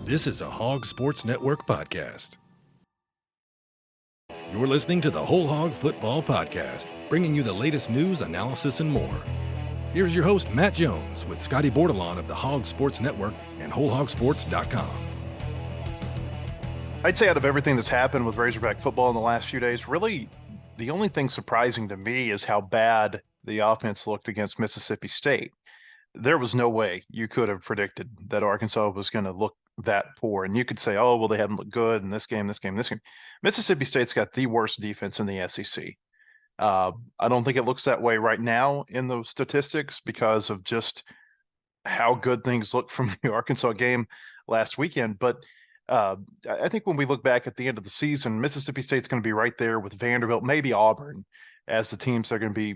This is a Hog Sports Network podcast. You're listening to the Whole Hog Football Podcast, bringing you the latest news, analysis, and more. Here's your host, Matt Jones, with Scotty Bordelon of the Hog Sports Network and WholeHogSports.com. I'd say out of everything that's happened with Razorback football in the last few days, really the only thing surprising to me is how bad the offense looked against Mississippi State. There was no way you could have predicted that Arkansas was going to look that poor. And you could say, oh, well, they haven't looked good in this game. Mississippi State's got the worst defense in the SEC. I don't think it looks that way right now in the statistics because of just how good things look from the Arkansas game last weekend. But I think when we look back at the end of the season, Mississippi State's going to be right there with Vanderbilt, maybe Auburn, as the teams that are going to be,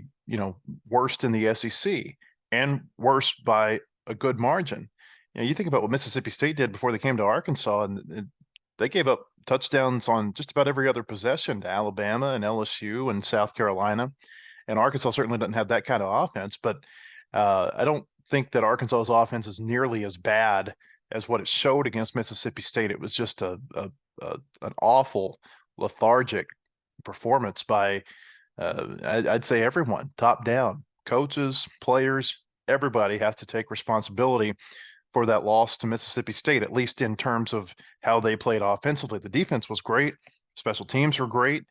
worst in the SEC and worse by a good margin. You think about what Mississippi State did before they came to Arkansas, and they gave up touchdowns on just about every other possession to Alabama and LSU and South Carolina. And Arkansas certainly doesn't have that kind of offense, but I don't think that Arkansas's offense is nearly as bad as what it showed against Mississippi State. It was just an awful, lethargic performance by, I'd say, everyone, top down. Coaches, players, everybody has to take responsibility for that loss to Mississippi State, at least in terms of how they played offensively. The defense was great. Special teams were great.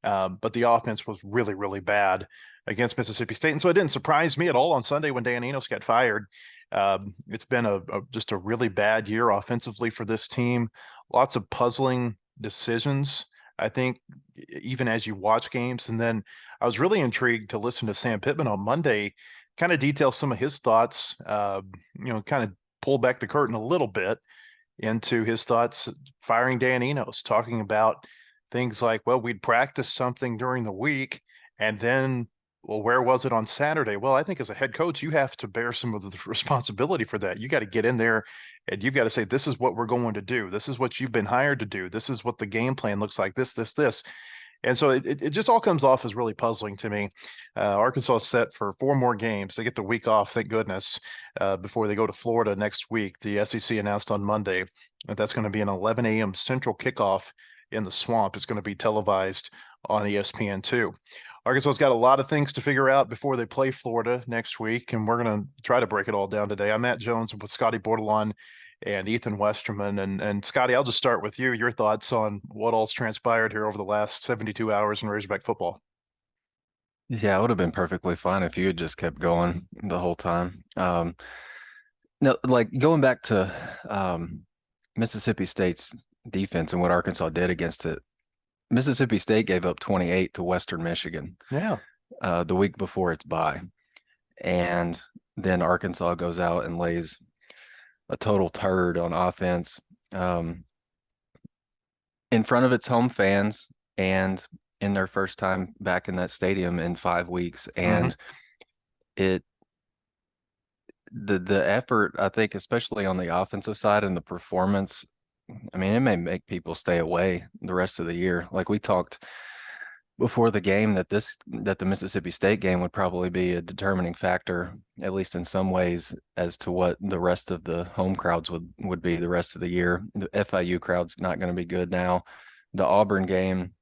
But the offense was really, really bad against Mississippi State. And so it didn't surprise me at all on Sunday when Dan Enos got fired. It's been just a really bad year offensively for this team. Lots of puzzling decisions, I think, even as you watch games. And then I was really intrigued to listen to Sam Pittman on Monday, kind of detail some of his thoughts, kind of pull back the curtain a little bit into his thoughts firing Dan Enos, talking about things like, well, we'd practice something during the week and then, well, where was it on Saturday? Well, I think as a head coach, you have to bear some of the responsibility for that. You got to get in there and you've got to say, this is what we're going to do. This is what you've been hired to do. This is what the game plan looks like, this. And so it just all comes off as really puzzling to me. Arkansas is set for 4 more games. They get the week off, thank goodness, before they go to Florida next week. The SEC announced on Monday that that's going to be an 11 a.m. Central kickoff in the Swamp. It's going to be televised on ESPN2. Arkansas's got a lot of things to figure out before they play Florida next week, and we're going to try to break it all down today. I'm Matt Jones with Scotty Bordelon and Ethan Westerman. And Scotty, I'll just start with you. Your thoughts on what all's transpired here over the last 72 hours in Razorback football. Yeah, it would have been perfectly fine if you had just kept going the whole time. No, like going back to Mississippi State's defense and what Arkansas did against it. Mississippi State gave up 28 to Western Michigan. Yeah. The week before its bye. And then Arkansas goes out and lays a total turd on offense in front of its home fans and in their first time back in that stadium in 5 weeks. And the effort, I think, especially on the offensive side and the performance, I mean, it may make people stay away the rest of the year. Like we talked before the game that the Mississippi State game would probably be a determining factor, at least in some ways, as to what the rest of the home crowds would be the rest of the year. The FIU crowd's not going to be good now. The Auburn game,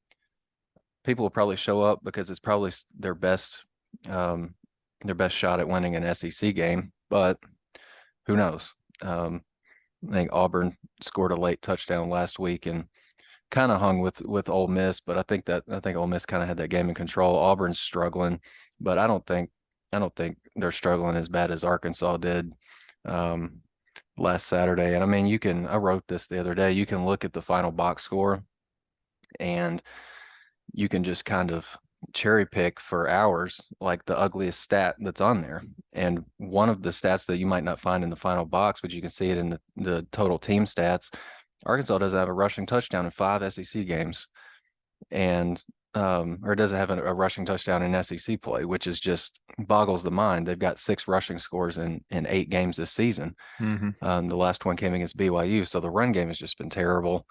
people will probably show up because it's probably their best shot at winning an SEC game, but who knows? I think Auburn scored a late touchdown last week and kind of hung with Ole Miss, but I think Ole Miss kind of had that game in control. Auburn's struggling, but I don't think they're struggling as bad as Arkansas did last Saturday. And I mean, I wrote this the other day, you can look at the final box score and you can just kind of cherry pick for hours, like the ugliest stat that's on there. And one of the stats that you might not find in the final box, but you can see it in the total team stats, Arkansas doesn't have a rushing touchdown in 5 SEC games, and or doesn't have a rushing touchdown in SEC play, which is just boggles the mind. They've got 6 rushing scores in 8 games this season. The last one came against BYU, so the run game has just been terrible.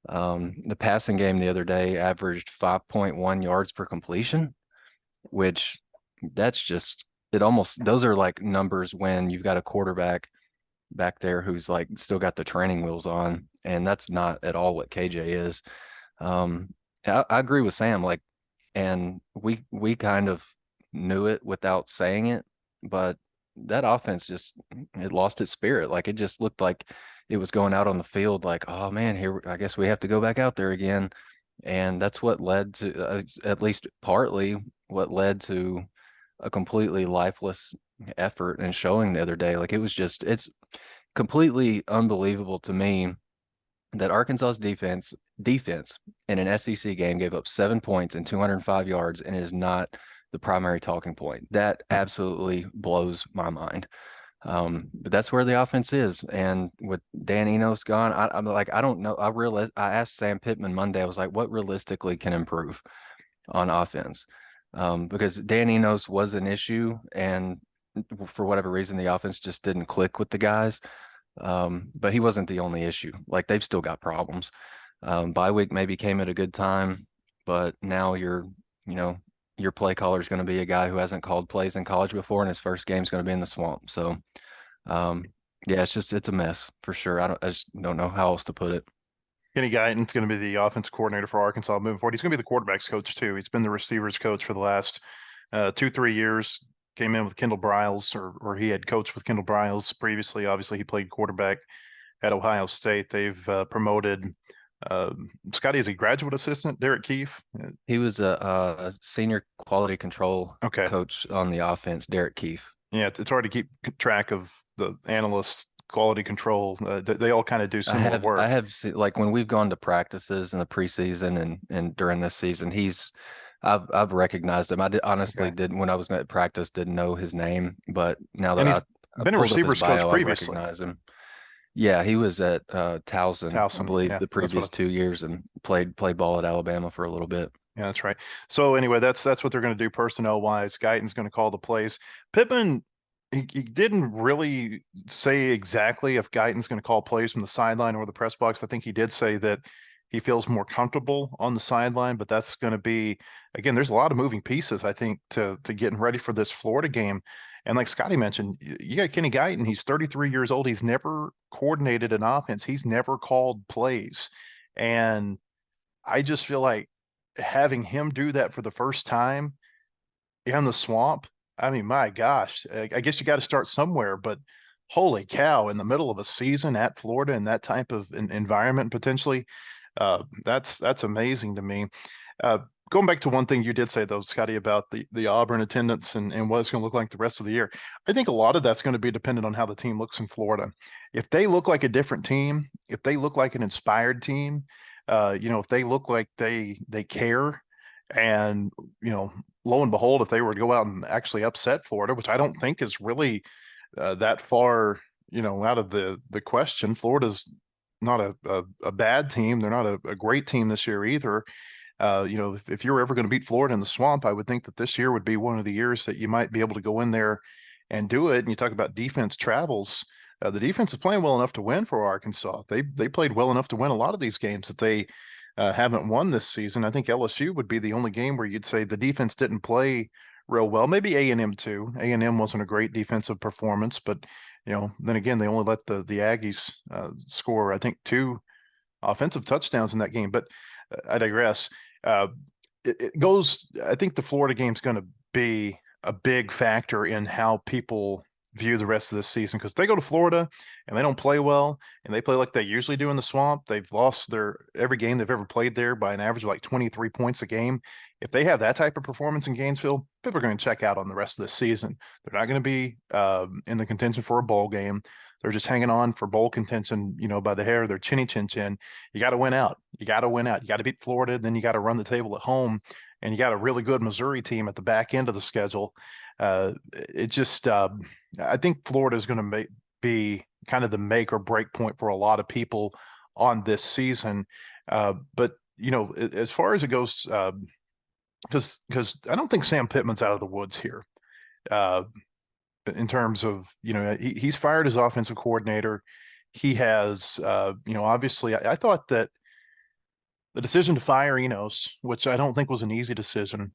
The passing game the other day averaged 5.1 yards per completion, which that's just, those are like numbers when you've got a quarterback back there who's like still got the training wheels on, and that's not at all what KJ is. Um, I agree with Sam, like, and we kind of knew it without saying it, but that offense just it lost its spirit. Like it just looked like it was going out on the field like, oh man, here I guess we have to go back out there again. And that's what led to, at least partly, what led to a completely lifeless effort and showing the other day. Like it was just, it's completely unbelievable to me that Arkansas's defense in an SEC game gave up 7 points and 205 yards, and it is not the primary talking point. That absolutely blows my mind. But that's where the offense is. And with Dan Enos gone, I'm like, I don't know. I asked Sam Pittman Monday, I was like, what realistically can improve on offense? Because Dan Enos was an issue, and for whatever reason, the offense just didn't click with the guys. But he wasn't the only issue. Like they've still got problems. Bye week maybe came at a good time, but now you know, your play caller is going to be a guy who hasn't called plays in college before, and his first game is going to be in the swamp. So, um, yeah, it's a mess for sure. I just don't know how else to put it. Kenny Guyton's going to be the offense coordinator for Arkansas moving forward. He's going to be the quarterback's coach too. He's been the receivers coach for the last 2-3 years. Came in with Kendall Briles, or he had coached with Kendall Briles previously. Obviously, he played quarterback at Ohio State. They've promoted Scotty is a graduate assistant, Derek Keefe. He was a senior quality control Okay. coach on the offense, Derek Keefe. Yeah, it's hard to keep track of the analysts, quality control. They all kind of do similar work. I have seen, like when we've gone to practices in the preseason and during this season, I've recognized him. I honestly didn't when I was at practice didn't know his name, but now that And he's I been a pulled up his receivers coach bio, I previously. recognize him. Yeah, he was at Towson, I believe, yeah, the previous 2 years and played ball at Alabama for a little bit. Yeah, that's right. So anyway, that's what they're going to do personnel wise. Guyton's going to call the plays. Pittman, he didn't really say exactly if Guyton's going to call plays from the sideline or the press box. I think he did say that he feels more comfortable on the sideline, but that's going to be, again, there's a lot of moving pieces, I think, to getting ready for this Florida game. And like Scotty mentioned, you got Kenny Guyton. He's 33 years old. He's never coordinated an offense. He's never called plays. And I just feel like having him do that for the first time in the swamp, I mean, my gosh, I guess you got to start somewhere, but holy cow, in the middle of a season at Florida in that type of environment potentially, that's amazing to me. Going back to one thing you did say though, Scotty, about the Auburn attendance and what it's going to look like the rest of the year. I think a lot of that's going to be dependent on how the team looks in Florida. If they look like a different team, if they look like an inspired team, if they look like they care, and lo and behold, if they were to go out and actually upset Florida, which I don't think is really that far, out of the question. Florida's not a bad team. They're not a great team this year either. If you're ever going to beat Florida in the swamp, I would think that this year would be one of the years that you might be able to go in there and do it. And you talk about defense travels. The defense is playing well enough to win for Arkansas. They played well enough to win a lot of these games that they haven't won this season. I think LSU would be the only game where you'd say the defense didn't play real well. Maybe A&M too. A&M wasn't a great defensive performance, but then again, they only let the Aggies score, I think, 2 offensive touchdowns in that game. But I digress. It goes. I think the Florida game's going to be a big factor in how people view the rest of this season, because they go to Florida and they don't play well and they play like they usually do in the swamp. They've lost every game they've ever played there by an average of like 23 points a game. If they have that type of performance in Gainesville, people are going to check out on the rest of this season. They're not going to be in the contention for a bowl game. They're just hanging on for bowl contention, by the hair of their chinny chin chin. You got to win out. You got to win out. You got to beat Florida. Then you got to run the table at home. And you got a really good Missouri team at the back end of the schedule. I think Florida is going to be kind of the make or break point for a lot of people on this season. But as far as it goes, because I don't think Sam Pittman's out of the woods here. In terms of, he's fired his offensive coordinator. He has, obviously, I thought that the decision to fire Enos, which I don't think was an easy decision.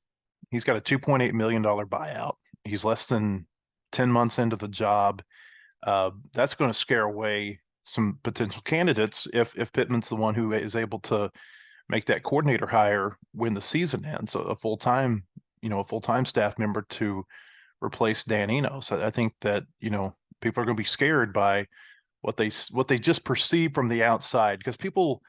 He's got a $2.8 million buyout. He's less than 10 months into the job. that's going to scare away some potential candidates if Pittman's the one who is able to make that coordinator hire when the season ends. So a full-time, a full-time staff member to replace Dan Enos. I think that, people are going to be scared by what they just perceive from the outside, because people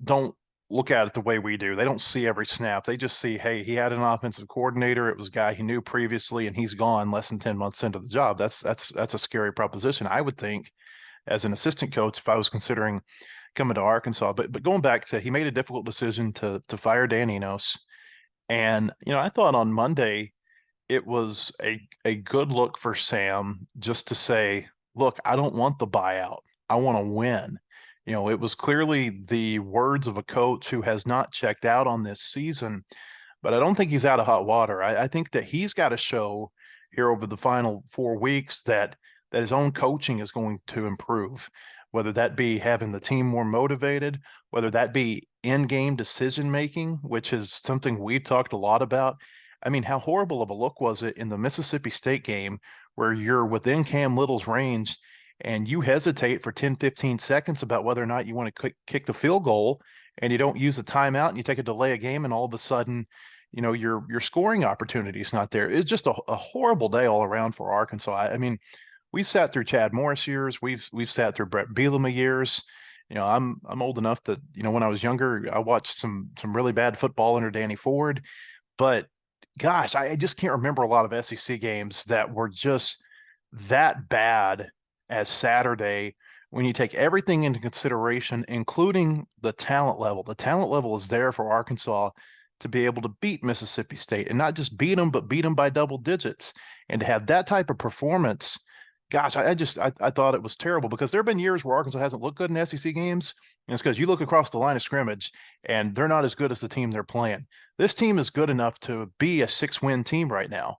don't look at it the way we do. They don't see every snap. They just see, hey, he had an offensive coordinator. It was a guy he knew previously, and he's gone less than 10 months into the job. That's a scary proposition, I would think, as an assistant coach, if I was considering coming to Arkansas. But going back to, he made a difficult decision to fire Dan Enos. And, I thought on Monday it was a good look for Sam just to say, look, I don't want the buyout. I want to win. It was clearly the words of a coach who has not checked out on this season, but I don't think he's out of hot water. I think that he's got to show here over the final 4 weeks that his own coaching is going to improve, whether that be having the team more motivated, whether that be in-game decision making, which is something we've talked a lot about. I mean, how horrible of a look was it in the Mississippi State game where you're within Cam Little's range and you hesitate for 10, 15 seconds about whether or not you want to kick the field goal, and you don't use a timeout and you take a delay a game, and all of a sudden, your scoring opportunity is not there. It's just a horrible day all around for Arkansas. I mean, we've sat through Chad Morris years. We've sat through Brett Bielema years. I'm old enough that, when I was younger, I watched some really bad football under Danny Ford. But gosh, I just can't remember a lot of SEC games that were just that bad as Saturday, when you take everything into consideration, including the talent level. The talent level is there for Arkansas to be able to beat Mississippi State, and not just beat them, but beat them by double digits. And to have that type of performance, gosh, I thought it was terrible, because there have been years where Arkansas hasn't looked good in SEC games, and it's because you look across the line of scrimmage and they're not as good as the team they're playing. This team is good enough to be a 6-win team right now.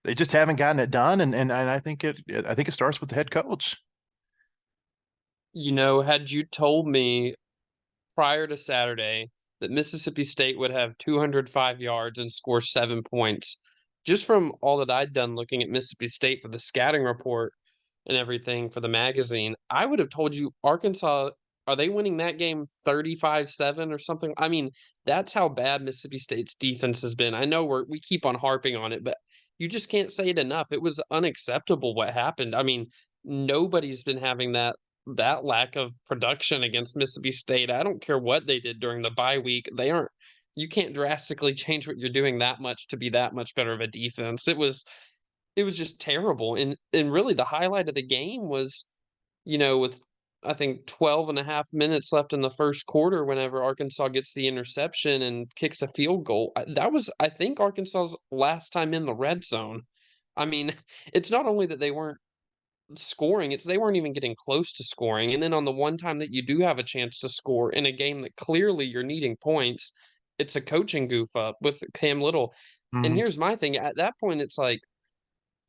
They just haven't gotten it done, and I think it starts with the head coach. Had you told me prior to Saturday that Mississippi State would have 205 yards and score 7 points, just from all that I'd done looking at Mississippi State for the scouting report and everything for the magazine, I would have told you Arkansas, are they winning that game 35-7 or something? I mean, that's how bad Mississippi State's defense has been. I know we keep on harping on it, but you just can't say it enough. It was unacceptable what happened. I mean, nobody's been having that lack of production against Mississippi State. I don't care what they did during the bye week. You can't drastically change what you're doing that much to be that much better of a defense. It was just terrible. And really the highlight of the game was, with I think 12 and a half minutes left in the first quarter, whenever Arkansas gets the interception and kicks a field goal. That was, I think, Arkansas's last time in the red zone. I mean, it's not only that they weren't scoring, it's they weren't even getting close to scoring. And then on the one time that you do have a chance to score in a game that clearly you're needing points, it's a coaching goof up with Cam Little. And Mhm. here's my thing, at that point, it's like,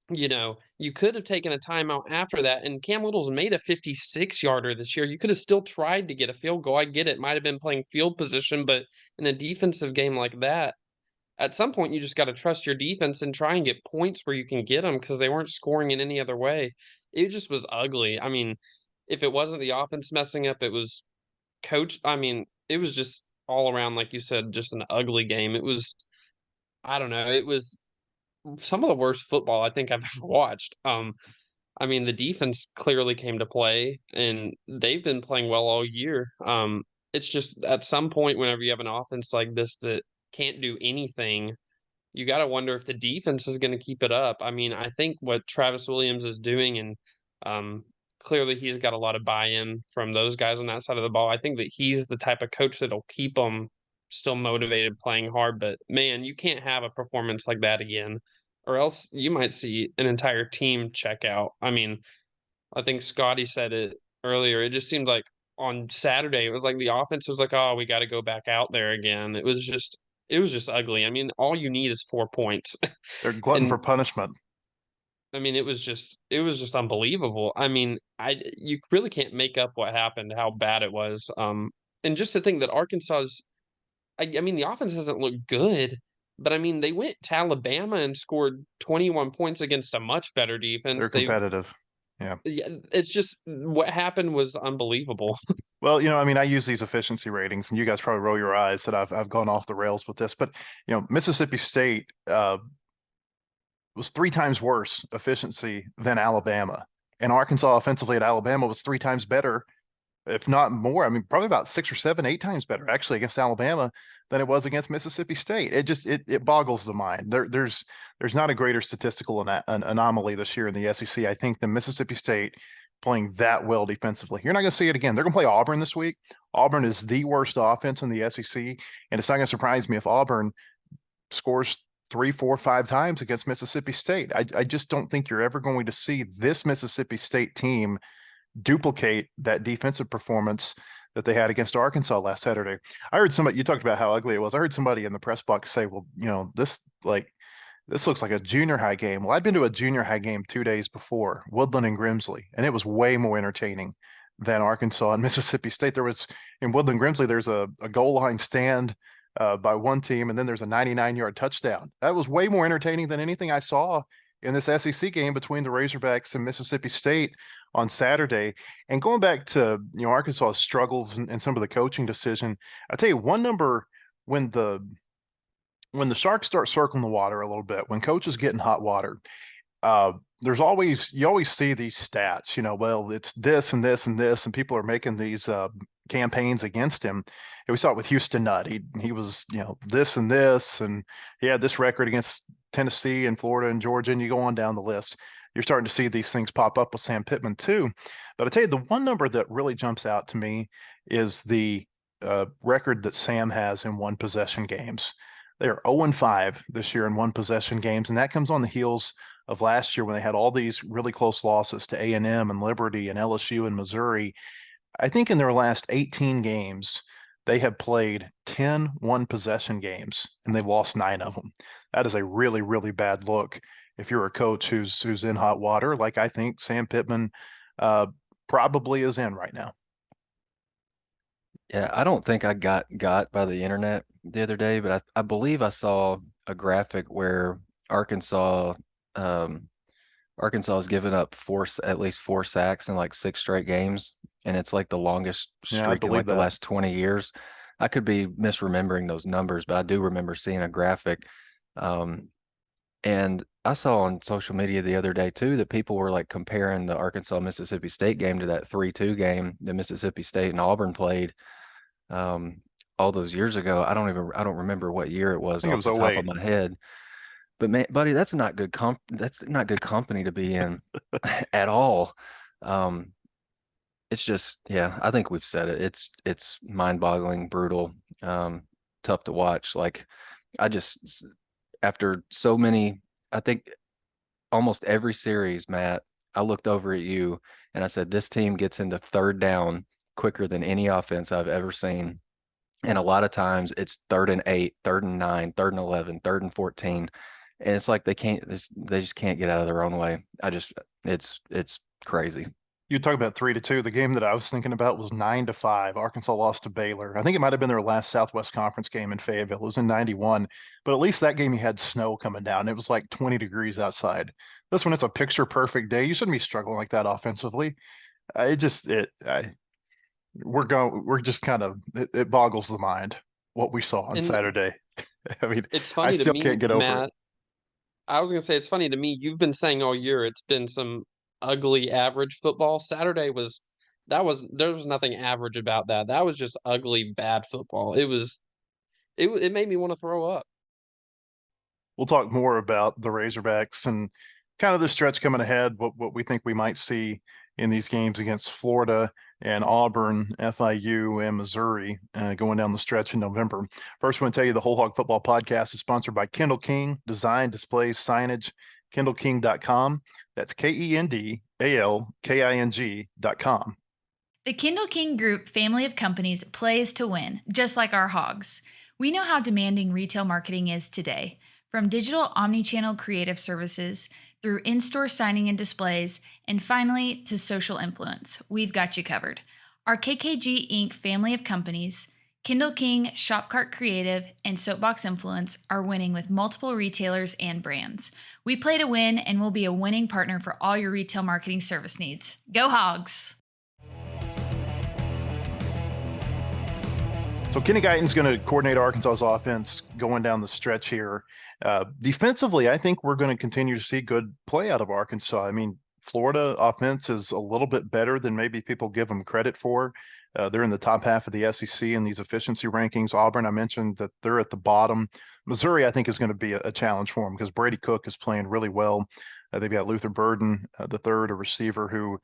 you could have taken a timeout after that, and Cam Little's made a 56-yarder this year. You could have still tried to get a field goal. I get it, might have been playing field position, but in a defensive game like that, at some point you just got to trust your defense and try and get points where you can get them, because they weren't scoring in any other way. It just was ugly. I mean, if it wasn't the offense messing up, it was coach. I mean, it was just all around, like you said, just an ugly game. It was, I don't know, it was some of the worst football I think I've ever watched. I mean, the defense clearly came to play, and they've been playing well all year. It's just at some point, whenever you have an offense like this that can't do anything, you got to wonder if the defense is going to keep it up. I mean, I think what Travis Williams is doing, and um, clearly he's got a lot of buy-in from those guys on that side of the ball. I think that he's the type of coach that'll keep them still motivated, playing hard. But man, you can't have a performance like that again, or else you might see an entire team check out. I mean, I think Scotty said it earlier. It just seemed like on Saturday, it was like the offense was like, "Oh, we got to go back out there again." It was just ugly. I mean, all you need is 4 points. They're glutton for And punishment. I mean, it was just unbelievable. I mean, you really can't make up what happened, how bad it was. And just to think that Arkansas's, I mean, the offense hasn't looked good, but I mean, they went to Alabama and scored 21 points against a much better They're defense. competitive. Yeah. It's just what happened was unbelievable. Well, I mean, I use these efficiency ratings, and you guys probably roll your eyes that I've gone off the rails with this, but Mississippi State was 3 times worse efficiency than Alabama, and Arkansas offensively at Alabama was 3 times better, if not more. I mean, probably about 6 or 7, 8 times better actually against Alabama than it was against Mississippi State. It just it boggles the mind. There's not a greater statistical anomaly this year in the SEC, I think, than Mississippi State playing that well defensively. You're not going to see it again. They're going to play Auburn this week. Auburn is the worst offense in the SEC, and it's not going to surprise me if Auburn scores 3, 4, 5 times against Mississippi State. I just don't think you're ever going to see this Mississippi State team duplicate that defensive performance that they had against Arkansas last Saturday. I heard somebody, you talked about how ugly it was. I heard somebody in the press box say, well, this looks like a junior high game. Well, I'd been to a junior high game 2 days before, Woodland and Grimsley, and it was way more entertaining than Arkansas and Mississippi State. There was, in Woodland Grimsley, there's a goal line stand by one team, and then there's a 99-yard touchdown. That was way more entertaining than anything I saw in this SEC game between the Razorbacks and Mississippi State on Saturday. And going back to Arkansas's struggles and some of the coaching decision, I'll tell you one number, when the Sharks start circling the water a little bit, when coaches get in hot water, you always see these stats, well, it's this and this and this, and people are making these campaigns against him. And we saw it with Houston Nutt. He was, this and this, and he had this record against Tennessee and Florida and Georgia, and you go on down the list. You're starting to see these things pop up with Sam Pittman too. But I tell you, the one number that really jumps out to me is the record that Sam has in one possession games. They are 0-5 this year in one possession games, and that comes on the heels of last year when they had all these really close losses to A&M and Liberty and LSU and Missouri. I think in their last 18 games, they have played 10 one-possession games, and they've lost 9 of them. That is a really, really bad look if you're a coach who's in hot water, like I think Sam Pittman probably is in right now. Yeah, I don't think I got by the internet the other day, but I believe I saw a graphic where Arkansas has given up at least 4 sacks in like 6 straight games, and it's like the longest streak in like the last 20 years. I could be misremembering those numbers, but I do remember seeing a graphic. And I saw on social media the other day too that people were like comparing the Arkansas Mississippi State game to that 3-2 game that Mississippi State and Auburn played all those years ago. I don't remember what year it was off the top of my head. But man, buddy, that's not good company to be in at all. It's just, yeah, I think we've said it. It's mind-boggling, brutal, tough to watch. Like, after so many, I think almost every series, Matt, I looked over at you and I said, this team gets into third down quicker than any offense I've ever seen. And a lot of times it's 3rd and 8, 3rd and 9, 3rd and 11, 3rd and 14. And it's like they just can't get out of their own way. It's crazy. You talk about 3-2. The game that I was thinking about was 9-5. Arkansas lost to Baylor. I think it might have been their last Southwest Conference game in Fayetteville. It was in 91. But at least that game you had snow coming down. It was like 20 degrees outside. This one, it's a picture perfect day. You shouldn't be struggling like that offensively. It boggles the mind what we saw on Saturday. I mean, it's funny I still to me, can't get over Matt, it. I was gonna say it's funny to me. You've been saying all year it's been some ugly average football. Saturday there was nothing average about that. That was just ugly bad football. It made me want to throw up. We'll talk more about the Razorbacks and kind of the stretch coming ahead, what we think we might see in these games against Florida and Auburn, FIU, and Missouri going down the stretch in November. First, I want to tell you the Whole Hog Football Podcast is sponsored by Kendall King Design, Displays, Signage, KendallKing.com. That's KendallKing.com. The Kendall King Group family of companies plays to win, just like our hogs. We know how demanding retail marketing is today. From digital omnichannel creative services, through in-store signing and displays, and finally to social influence, we've got you covered. Our KKG Inc. family of companies Kindle King, Shopcart Creative, and Soapbox Influence are winning with multiple retailers and brands. We play to win and will be a winning partner for all your retail marketing service needs. Go Hogs! So Kenny Guyton's going to coordinate Arkansas's offense going down the stretch here. Defensively, I think we're going to continue to see good play out of Arkansas. I mean, Florida offense is a little bit better than maybe people give them credit for. They're in the top half of the SEC in these efficiency rankings. Auburn, I mentioned that they're at the bottom. Missouri, I think, is going to be a challenge for them because Brady Cook is playing really well. They've got Luther Burden, the third, a receiver who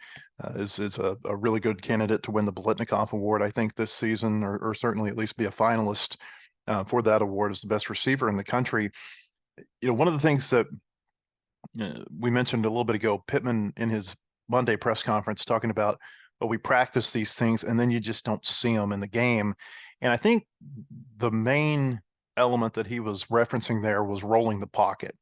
is a really good candidate to win the Biletnikoff Award, I think, this season, or certainly at least be a finalist for that award as the best receiver in the country. You know, one of the things that we mentioned a little bit ago, Pittman in his Monday press conference talking about, well, we practice these things and then you just don't see them in the game. And I think the main element that he was referencing there was rolling the pocket.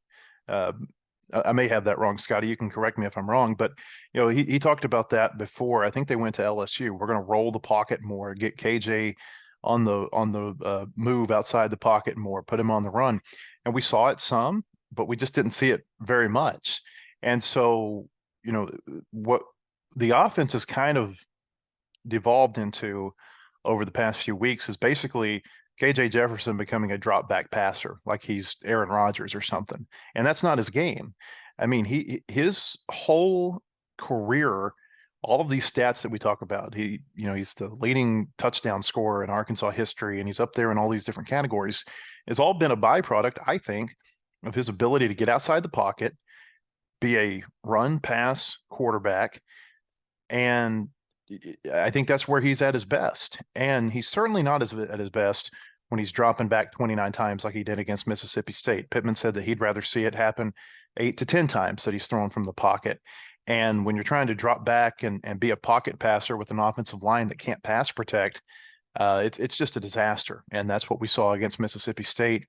I may have that wrong, Scotty. You can correct me if I'm wrong, but you know, he talked about that before. I think they went to LSU. We're going to roll the pocket more, get KJ on the move outside the pocket more, put him on the run, and we saw it some, but we just didn't see it very much. And so, you know, what the offense has kind of devolved into over the past few weeks is basically KJ Jefferson becoming a drop back passer, like he's Aaron Rodgers or something. And that's not his game. I mean, his whole career, all of these stats that we talk about, he's the leading touchdown scorer in Arkansas history, and he's up there in all these different categories. It's all been a byproduct, I think, of his ability to get outside the pocket, be a run pass quarterback, and I think that's where he's at his best. And he's certainly not at his best when he's dropping back 29 times like he did against Mississippi State. Pittman said that he'd rather see it happen 8 to 10 times that he's thrown from the pocket. And when you're trying to drop back and be a pocket passer with an offensive line that can't pass protect, it's just a disaster. And that's what we saw against Mississippi State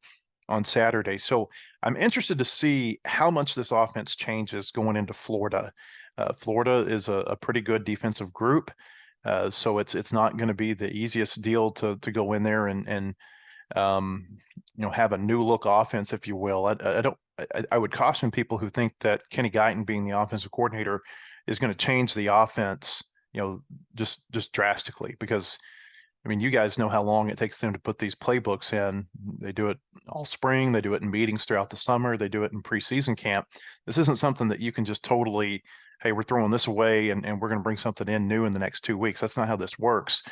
on Saturday. So I'm interested to see how much this offense changes going into Florida. Florida is a pretty good defensive group, so it's not going to be the easiest deal to go in there and have a new look offense, if you will. I would caution people who think that Kenny Guyton being the offensive coordinator is going to change the offense, just drastically, because I mean, you guys know how long it takes them to put these playbooks in. They do it all spring. They do it in meetings throughout the summer. They do it in preseason camp. This isn't something that you can just totally, hey, we're throwing this away and we're going to bring something in new in the next 2 weeks. That's not how this works.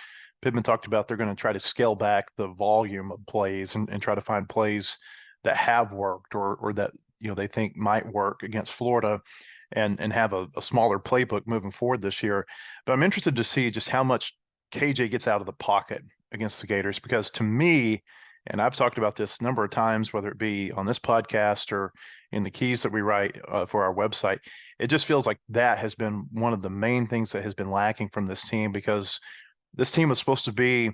Pittman talked about they're going to try to scale back the volume of plays and try to find plays that have worked or that, they think might work against Florida and have a smaller playbook moving forward this year. But I'm interested to see just how much KJ gets out of the pocket against the Gators, because to me, and I've talked about this a number of times, whether it be on this podcast or in the keys that we write for our website, it just feels like that has been one of the main things that has been lacking from this team, because this team was supposed to be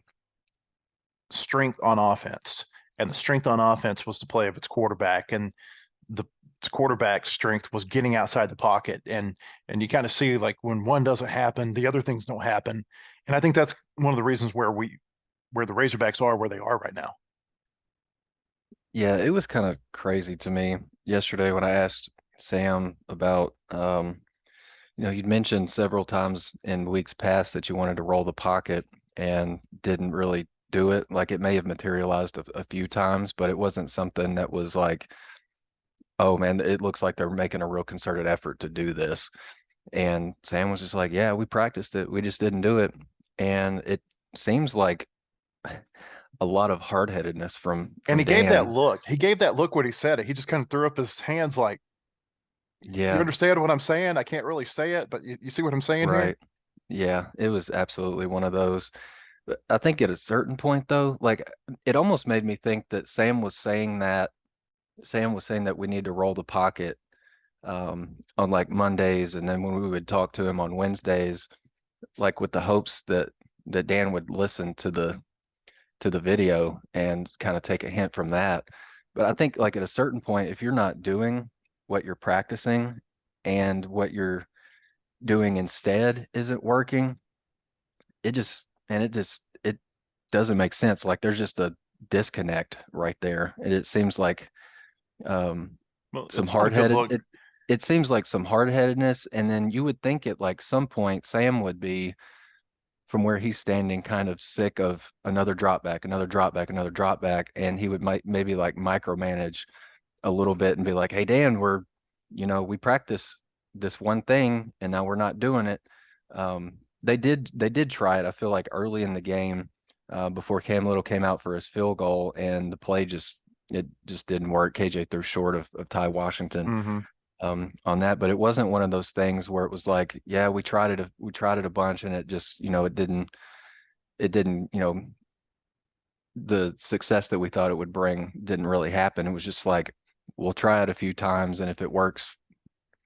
strength on offense, and the strength on offense was the play of its quarterback, and its quarterback strength was getting outside the pocket. And you kind of see, like, when one doesn't happen, the other things don't happen. And I think that's one of the reasons where the Razorbacks are where they are right now. Yeah, it was kind of crazy to me yesterday when I asked Sam about, you'd mentioned several times in weeks past that you wanted to roll the pocket and didn't really do it. Like, it may have materialized a few times, but it wasn't something that was like, oh man, it looks like they're making a real concerted effort to do this. And Sam was just like, yeah, we practiced it. We just didn't do it. And it seems like a lot of hard-headedness from And he Dan. gave that look. He gave that look when he said it. He just kind of threw up his hands like, yeah, you understand what I'm saying? I can't really say it, but you see what I'm saying right. here? Yeah, it was absolutely one of those. But I think at a certain point, though, like, it almost made me think that Sam was saying that we need to roll the pocket on like Mondays, and then when we would talk to him on Wednesdays, like with the hopes that Dan would listen to the video and kind of take a hint from that. But I think, like, at a certain point, if you're not doing what you're practicing and what you're doing instead isn't working, it doesn't make sense. Like there's just a disconnect right there. And it seems like some it's not a good look. it seems like some hard-headedness, and then you would think at like some point Sam would be from where he's standing kind of sick of another drop back, and he would maybe like micromanage a little bit and be like, hey Dan, we practice this one thing and now we're not doing it. They did try it, I feel like early in the game, before Cam Little came out for his field goal, and the play just didn't work. KJ threw short of Ty Washington on that, but it wasn't one of those things where it was like, yeah, we tried it a bunch and it just, it didn't, the success that we thought it would bring didn't really happen. It was just like, we'll try it a few times, and if it works,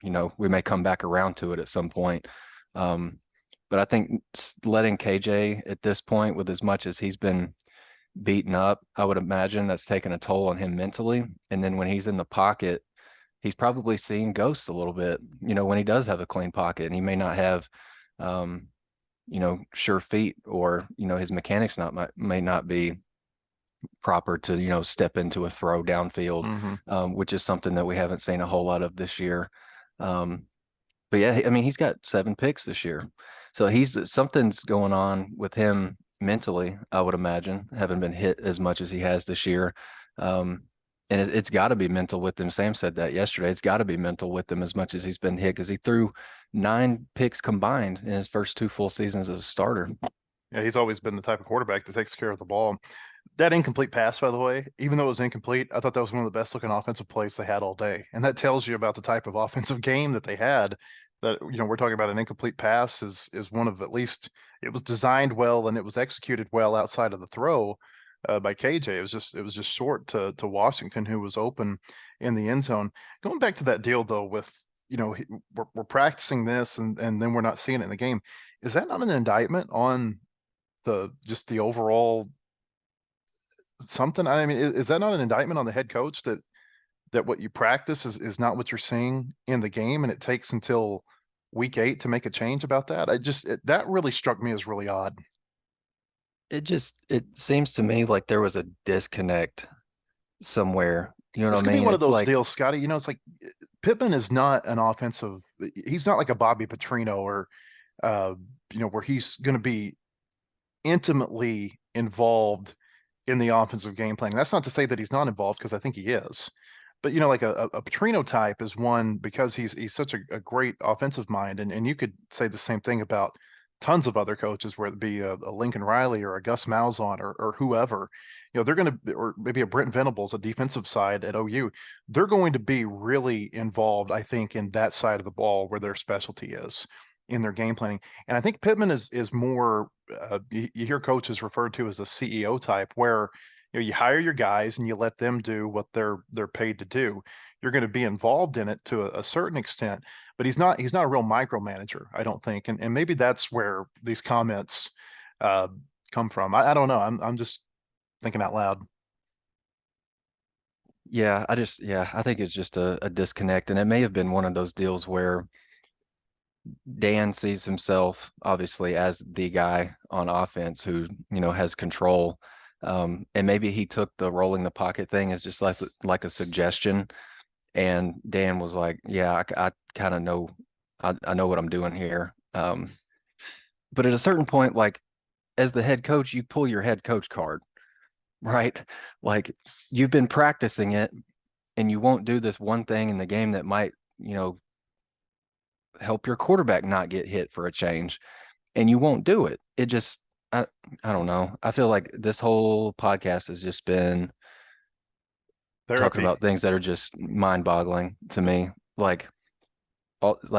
we may come back around to it at some point. But I think letting KJ at this point, with as much as he's been beaten up, I would imagine that's taken a toll on him mentally. And then when he's in the pocket, he's probably seeing ghosts a little bit, when he does have a clean pocket, and he may not have, sure feet, or, his mechanics may not be proper to, step into a throw downfield, which is something that we haven't seen a whole lot of this year. But yeah, I mean, he's got 7 picks this year. So something's going on with him mentally, I would imagine, having been hit as much as he has this year. And it's got to be mental with him. Sam said that yesterday. It's got to be mental with him as much as he's been hit, because he threw 9 picks combined in his first 2 full seasons as a starter. Yeah, he's always been the type of quarterback that takes care of the ball. That incomplete pass, by the way, even though it was incomplete, I thought that was one of the best looking offensive plays they had all day. And that tells you about the type of offensive game that they had. That, we're talking about an incomplete pass is one of, at least it was designed well and it was executed well outside of the throw by KJ. It was just short to Washington, who was open in the end zone. Going back to that deal though, with we're practicing this and then we're not seeing it in the game. Is that not an indictment on the overall something? I mean, is that not an indictment on the head coach that what you practice is not what you're seeing in the game, and it takes until week 8 to make a change about that? That really struck me as really odd. It seems to me like there was a disconnect somewhere. You know This what I could be mean? one of It's those like, deals, Scotty. It's like Pittman is not an offensive. He's not like a Bobby Petrino or, where he's going to be intimately involved in the offensive game planning. That's not to say that he's not involved, because I think he is. But like a Petrino type is one, because he's such a great offensive mind, and you could say the same thing about tons of other coaches, whether it be a Lincoln Riley or a Gus Malzahn or whoever. They're going to, or maybe a Brent Venables, a defensive side at OU. They're going to be really involved, I think, in that side of the ball where their specialty is in their game planning. And I think Pittman is more. You hear coaches referred to as a CEO type, where you hire your guys and you let them do what they're paid to do. You're going to be involved in it to a certain extent, but he's not a real micromanager, I don't think. And maybe that's where these comments come from. I don't know. I'm just thinking out loud. yeah, I think it's just a disconnect. And it may have been one of those deals where Dan sees himself obviously as the guy on offense who, has control. And maybe he took the rolling the pocket thing as just like a suggestion. And Dan was like, yeah, I kind of know, I know what I'm doing here. But at a certain point, like as the head coach, you pull your head coach card, right? Like you've been practicing it, and you won't do this one thing in the game that might, help your quarterback not get hit for a change, and you won't do it. It just, I don't know. I feel like this whole podcast has just been Therapy. talking about things that are just mind-boggling to me. Like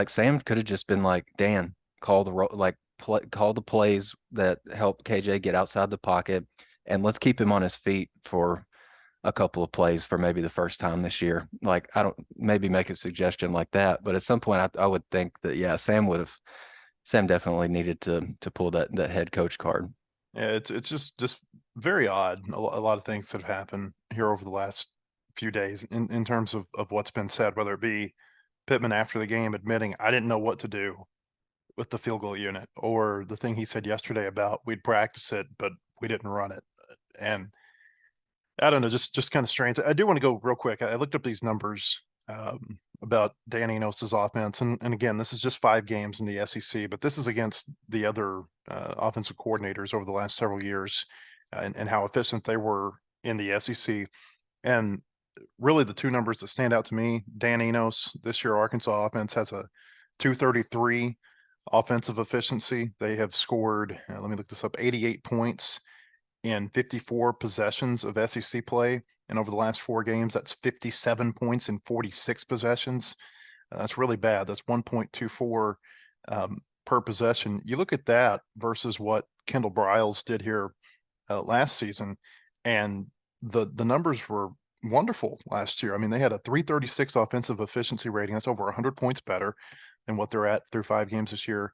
Sam could have just been like, Dan, call the plays that help KJ get outside the pocket, and let's keep him on his feet for a couple of plays for maybe the first time this year. Like, I don't, maybe make a suggestion like that, but at some point I would think that, yeah, Sam definitely needed to pull that head coach card. Yeah, it's just very odd. A lot of things that have happened here over the last few days in terms of what's been said, whether it be Pittman after the game admitting, I didn't know what to do with the field goal unit, or the thing he said yesterday about we'd practice it, but we didn't run it. And I don't know, just kind of strange. I do want to go real quick. I looked up these numbers about Dan Enos' offense, and again, this is just 5 games in the SEC, but this is against the other offensive coordinators over the last several years, and how efficient they were in the SEC. And really, the 2 numbers that stand out to me: Dan Enos, this year Arkansas offense has a 233 offensive efficiency. They have scored, let me look this up, 88 points in 54 possessions of SEC play. And over the last 4 games, that's 57 points in 46 possessions. That's really bad. That's 1.24 per possession. You look at that versus what Kendall Briles did here last season, and the numbers were wonderful last year. I mean, they had a 336 offensive efficiency rating. That's over 100 points better than what they're at through 5 games this year.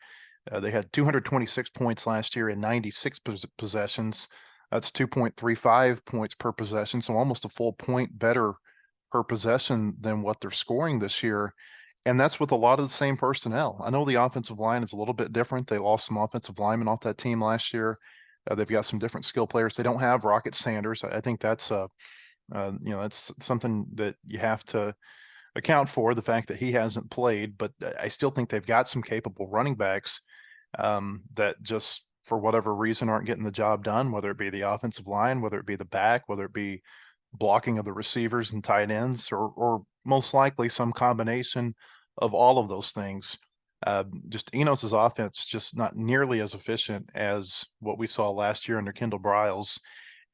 They had 226 points last year in 96 possessions. That's 2.35 points per possession, so almost a full point better per possession than what they're scoring this year. And that's with a lot of the same personnel. I know the offensive line is a little bit different. They lost some offensive linemen off that team last year. They've got some different skill players. They don't have Rocket Sanders. I think that's that's something that you have to account for, the fact that he hasn't played. But I still think they've got some capable running backs that just, for whatever reason, aren't getting the job done, whether it be the offensive line, whether it be the back, whether it be blocking of the receivers and tight ends, or most likely some combination of all of those things. Just Enos's offense just not nearly as efficient as what we saw last year under Kendall Briles.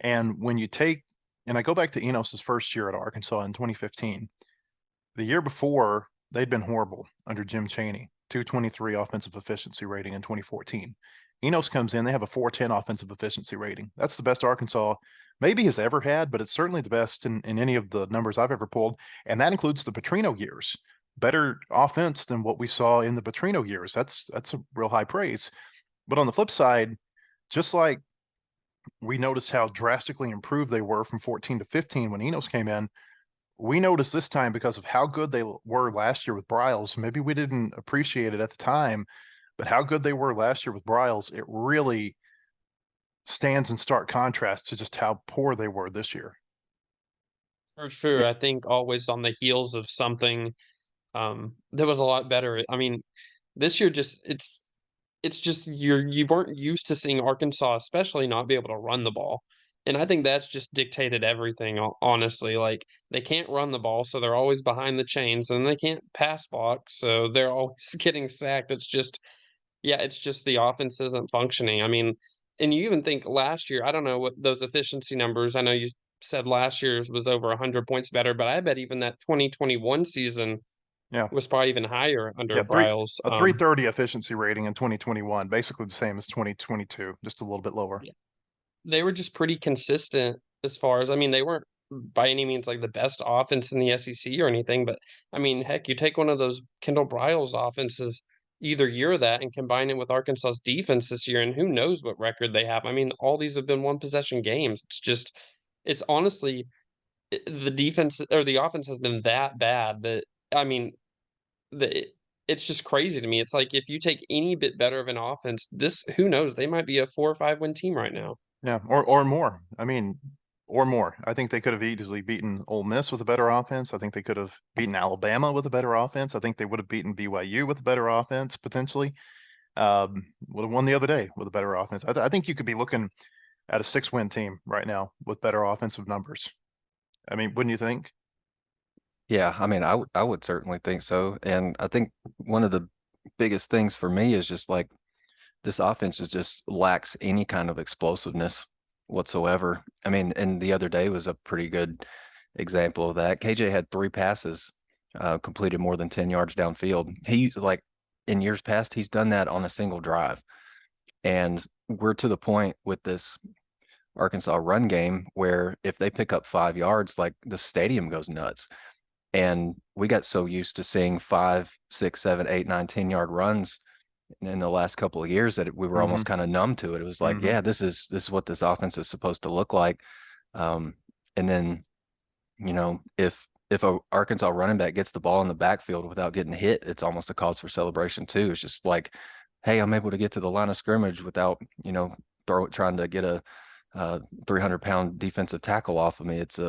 And when you take, and I go back to Enos's first year at Arkansas in 2015, the year before they'd been horrible under Jim Chaney, 223 offensive efficiency rating in 2014. Enos comes in, they have a 410 offensive efficiency rating. That's the best Arkansas maybe has ever had, but it's certainly the best in any of the numbers I've ever pulled. And that includes the Petrino years. Better offense than what we saw in the Petrino years. That's a real high praise. But on the flip side, just like we noticed how drastically improved they were from 14 to 15 when Enos came in, we noticed this time, because of how good they were last year with Briles. Maybe we didn't appreciate it at the time, but how good they were last year with Briles, it really stands in stark contrast to just how poor they were this year. For sure. I think always on the heels of something that was a lot better. I mean, this year just it's just you weren't used to seeing Arkansas, especially not be able to run the ball. And I think that's just dictated everything, honestly. Like, they can't run the ball, so they're always behind the chains, and they can't pass block, so they're always getting sacked. It's just, yeah, it's just the offense isn't functioning. I mean, and you even think last year, I don't know what those efficiency numbers, I know you said last year's was over 100 points better, but I bet even that 2021 season Yeah. was probably even higher under Yeah, Briles. a 330 efficiency rating in 2021, basically the same as 2022, just a little bit lower. Yeah. They were just pretty consistent as far as, I mean, they weren't by any means like the best offense in the SEC or anything, but I mean, heck, you take one of those Kendall Briles offenses either year of that and combine it with Arkansas's defense this year, and who knows what record they have. I mean, all these have been one possession games. It's just, it's honestly, the defense or the offense has been that bad that, I mean, it's just crazy to me. It's like if you take any bit better of an offense, this, who knows, they might be a 4 or 5 win team right now. Yeah, or more. I mean, or more. I think they could have easily beaten Ole Miss with a better offense. I think they could have beaten Alabama with a better offense. I think they would have beaten BYU with a better offense, potentially. Would have won the other day with a better offense. I think you could be looking at a 6-win team right now with better offensive numbers. I mean, wouldn't you think? Yeah, I mean, I would certainly think so. And I think one of the biggest things for me is just like this offense just lacks any kind of explosiveness whatsoever. I mean, and the other day was a pretty good example of that. KJ had 3 passes completed more than 10 yards downfield. He, like, in years past, he's done that on a single drive. And we're to the point with this Arkansas run game where if they pick up 5 yards, like, the stadium goes nuts. And we got so used to seeing 5, 6, 7, 8, 9, 10-yard runs in the last couple of years that we were almost kind of numb to it. It was like, yeah, this is what this offense is supposed to look like. And then, you know, if a Arkansas running back gets the ball in the backfield without getting hit, it's almost a cause for celebration too. It's just like, hey, I'm able to get to the line of scrimmage without, you know, trying to get a 300-pound defensive tackle off of me. It's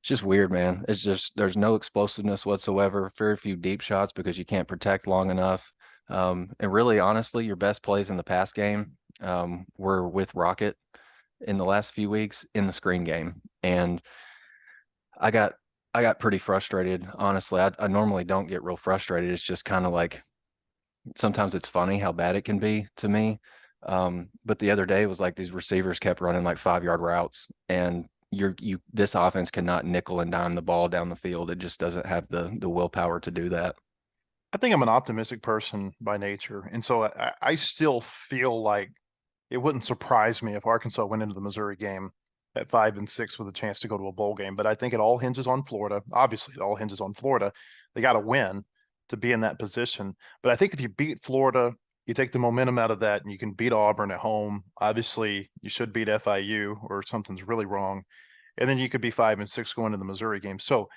just weird, man. It's just, there's no explosiveness whatsoever, very few deep shots because you can't protect long enough. And really, honestly, your best plays in the pass game were with Rocket in the last few weeks in the screen game. And I got pretty frustrated, honestly. I normally don't get real frustrated. It's just kind of like, sometimes it's funny how bad it can be to me. But the other day it was like these receivers kept running like 5-yard routes, and this offense cannot nickel and dime the ball down the field. It just doesn't have the willpower to do that. I think I'm an optimistic person by nature. And so I still feel like it wouldn't surprise me if Arkansas went into the Missouri game at 5-6 with a chance to go to a bowl game. But I think it all hinges on Florida. Obviously, it all hinges on Florida. They got to win to be in that position. But I think if you beat Florida, you take the momentum out of that and you can beat Auburn at home. Obviously, you should beat FIU or something's really wrong. And then you could be 5-6 going to the Missouri game. So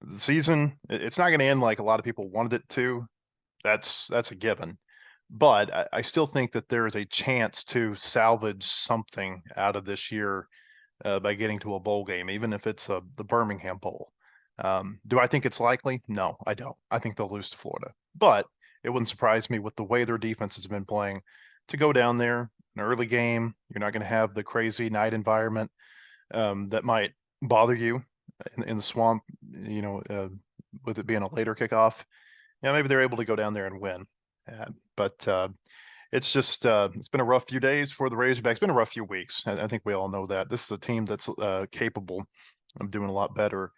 the season, it's not going to end like a lot of people wanted it to. That's a given. But I still think that there is a chance to salvage something out of this year by getting to a bowl game, even if it's the Birmingham Bowl. Do I think it's likely? No, I don't. I think they'll lose to Florida. But it wouldn't surprise me with the way their defense has been playing to go down there, an early game. You're not going to have the crazy night environment that might bother you in the swamp, with it being a later kickoff. Maybe they're able to go down there and win. But it's just it's been a rough few days for the Razorbacks. It's been a rough few weeks. I think we all know that. This is a team that's capable of doing a lot better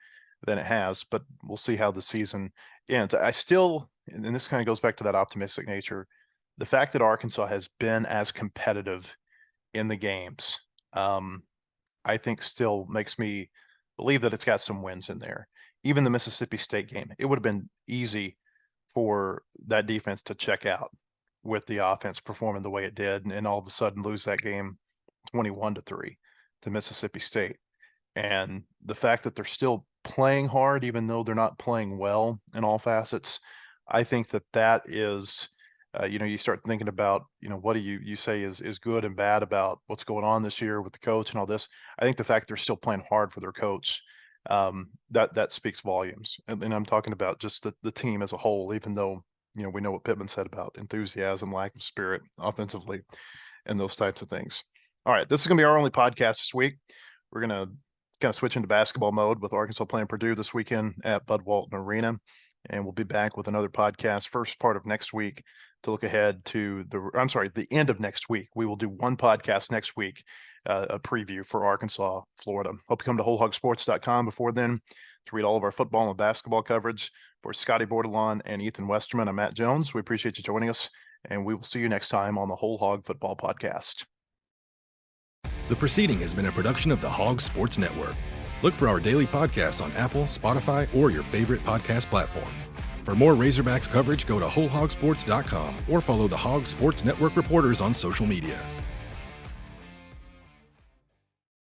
than it has, but we'll see how the season ends. I still, and this kind of goes back to that optimistic nature, the fact that Arkansas has been as competitive in the games, I think still makes me believe that it's got some wins in there. Even the Mississippi State game, it would have been easy for that defense to check out with the offense performing the way it did, and all of a sudden lose that game 21-3 to Mississippi State. And the fact that they're still playing hard, even though they're not playing well in all facets, I think that is, you start thinking about, what do you say is good and bad about what's going on this year with the coach and all this. I think the fact they're still playing hard for their coach, that speaks volumes. And I'm talking about just the team as a whole, even though, we know what Pittman said about enthusiasm, lack of spirit offensively, and those types of things. All right, this is going to be our only podcast this week. We're going to kind of switch into basketball mode with Arkansas playing Purdue this weekend at Bud Walton Arena. And we'll be back with another podcast first part of next week to look ahead to the end of next week. We will do one podcast next week, a preview for Arkansas, Florida. Hope you come to wholehogsports.com before then to read all of our football and basketball coverage. For Scotty Bordelon and Ethan Westerman, I'm Matt Jones. We appreciate you joining us, and we will see you next time on the Whole Hog Football Podcast. The proceeding has been a production of the Hog Sports Network. Look for our daily podcasts on Apple, Spotify, or your favorite podcast platform. For more Razorbacks coverage, go to wholehogsports.com or follow the Hog Sports Network reporters on social media.